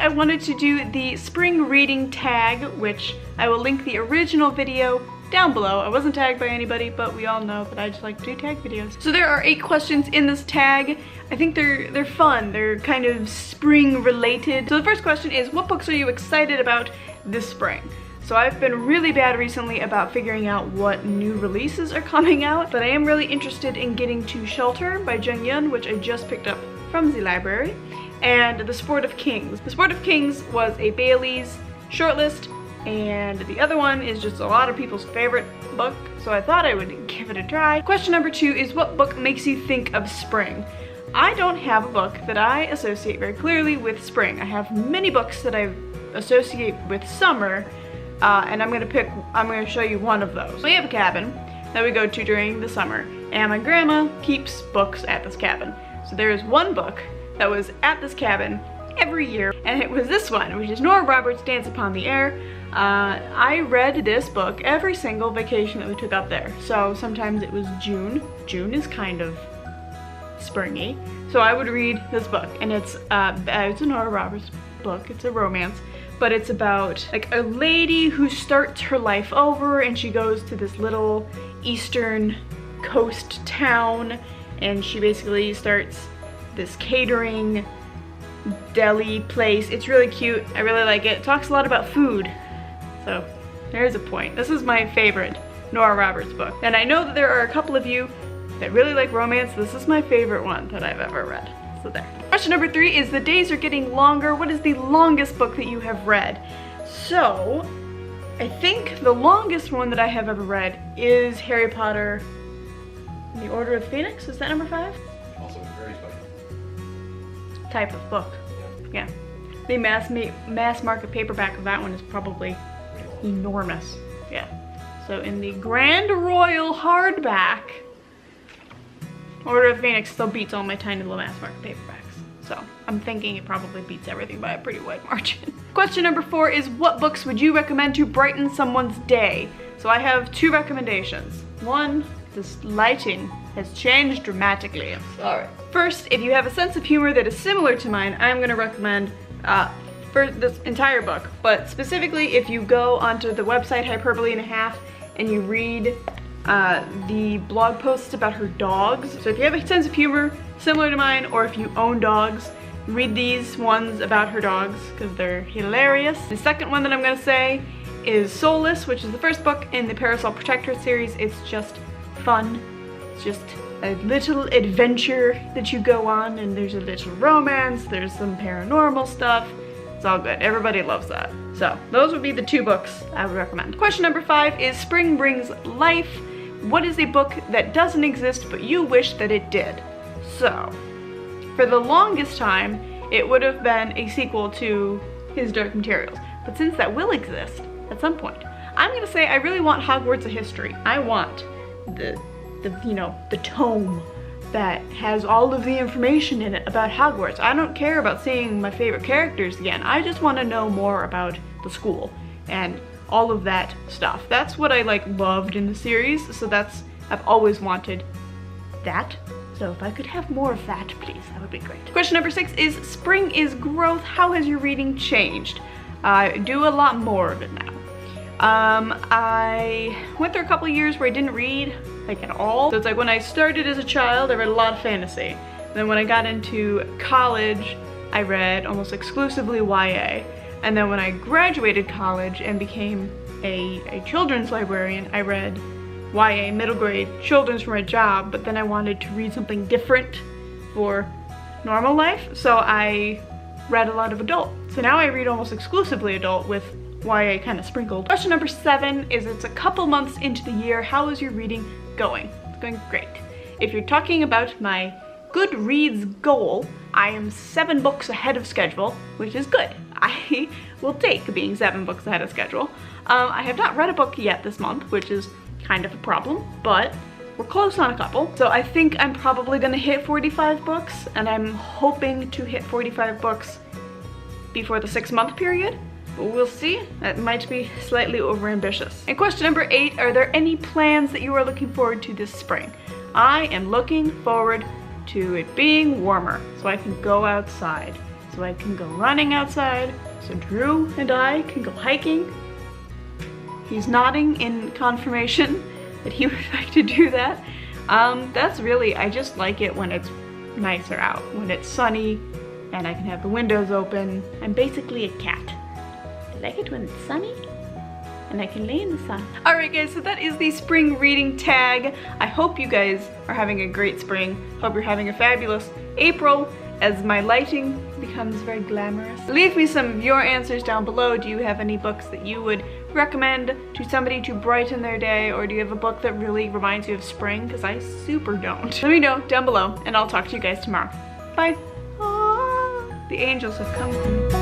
I wanted to do the spring reading tag, which I will link the original video down below. I wasn't tagged by anybody, but we all know that I just like to do tag videos. So there are 8 questions in this tag. I think they're fun. They're kind of spring related. So the first question is, what books are you excited about this spring? So I've been really bad recently about figuring out what new releases are coming out, but I am really interested in getting to Shelter by Jung Yun, which I just picked up from the library, and The Sport of Kings. The Sport of Kings was a Bailey's shortlist, and the other one is just a lot of people's favorite book, so I thought I would give it a try. Question number 2 is, what book makes you think of spring? I don't have a book that I associate very clearly with spring. I have many books that I associate with summer, and I'm gonna show you one of those. We have a cabin that we go to during the summer, and my grandma keeps books at this cabin. So there is one book that was at this cabin every year, and it was this one, which is Nora Roberts' Dance Upon the Air. I read this book every single vacation that we took up there. So sometimes it was June. June is kind of springy. So I would read this book, and it's a Nora Roberts book. It's a romance, but it's about like a lady who starts her life over, and she goes to this little eastern coast town, and she basically starts this catering deli place. It's really cute. I really like it. It talks a lot about food. So there's a point. This is my favorite Nora Roberts book. And I know that there are a couple of you that really like romance. This is my favorite one that I've ever read. So there. Question number 3 is, the days are getting longer. What is the longest book that you have read? So I think the longest one that I have ever read is Harry Potter The Order of the Phoenix. Is that number 5? Also varies by type of book. Yeah. The mass market paperback of that one is probably enormous. Yeah. So in the Grand Royal hardback, Order of the Phoenix still beats all my tiny little mass market paperbacks. So I'm thinking it probably beats everything by a pretty wide margin. Question number 4 is, what books would you recommend to brighten someone's day? So I have 2 recommendations. One, this lighting has changed dramatically. I'm sorry. First, if you have a sense of humor that is similar to mine, I'm gonna recommend for this entire book, but specifically if you go onto the website Hyperbole and a Half and you read the blog posts about her dogs. So if you have a sense of humor similar to mine, or if you own dogs, read these ones about her dogs because they're hilarious. The second one that I'm gonna say is Soulless, which is the first book in the Parasol Protectorate series. It's just fun. It's just a little adventure that you go on, and there's a little romance, there's some paranormal stuff. It's all good. Everybody loves that. So those would be the 2 books I would recommend. Question number 5 is, spring brings life. What is a book that doesn't exist but you wish that it did? So for the longest time, it would have been a sequel to His Dark Materials. But since that will exist at some point, I'm gonna say I really want Hogwarts: A History. I want the tome that has all of the information in it about Hogwarts. I don't care about seeing my favorite characters again. I just want to know more about the school and all of that stuff. That's what I loved in the series, so I've always wanted that. So if I could have more of that, please, that would be great. Question number 6 is, spring is growth. How has your reading changed? I do a lot more of it now. I went through a couple of years where I didn't read at all. So it's like when I started as a child, I read a lot of fantasy. Then when I got into college, I read almost exclusively YA. And then when I graduated college and became a children's librarian, I read YA middle grade children's for my job, but then I wanted to read something different for normal life, so I read a lot of adult. So now I read almost exclusively adult with YA kind of sprinkled. Question number 7 is, it's a couple months into the year, how is your reading going? It's going great. If you're talking about my Goodreads goal, I am 7 books ahead of schedule, which is good. I will take being 7 books ahead of schedule. I have not read a book yet this month, which is kind of a problem, but we're close on a couple. So I think I'm probably gonna hit 45 books, and I'm hoping to hit 45 books before the 6-month period. But we'll see. That might be slightly overambitious. And question number 8, are there any plans that you are looking forward to this spring? I am looking forward to it being warmer so I can go outside. so I can go running outside, so Drew and I can go hiking. He's nodding in confirmation that he would like to do that. That's really, I just like it when it's nicer out, when it's sunny and I can have the windows open. I'm basically a cat. I like it when it's sunny and I can lay in the sun. Alright guys, so that is the spring reading tag. I hope you guys are having a great spring. Hope you're having a fabulous April as my lighting becomes very glamorous. Leave me some of your answers down below. Do you have any books that you would recommend to somebody to brighten their day, or do you have a book that really reminds you of spring? Because I super don't. Let me know down below and I'll talk to you guys tomorrow. Bye. The angels have come.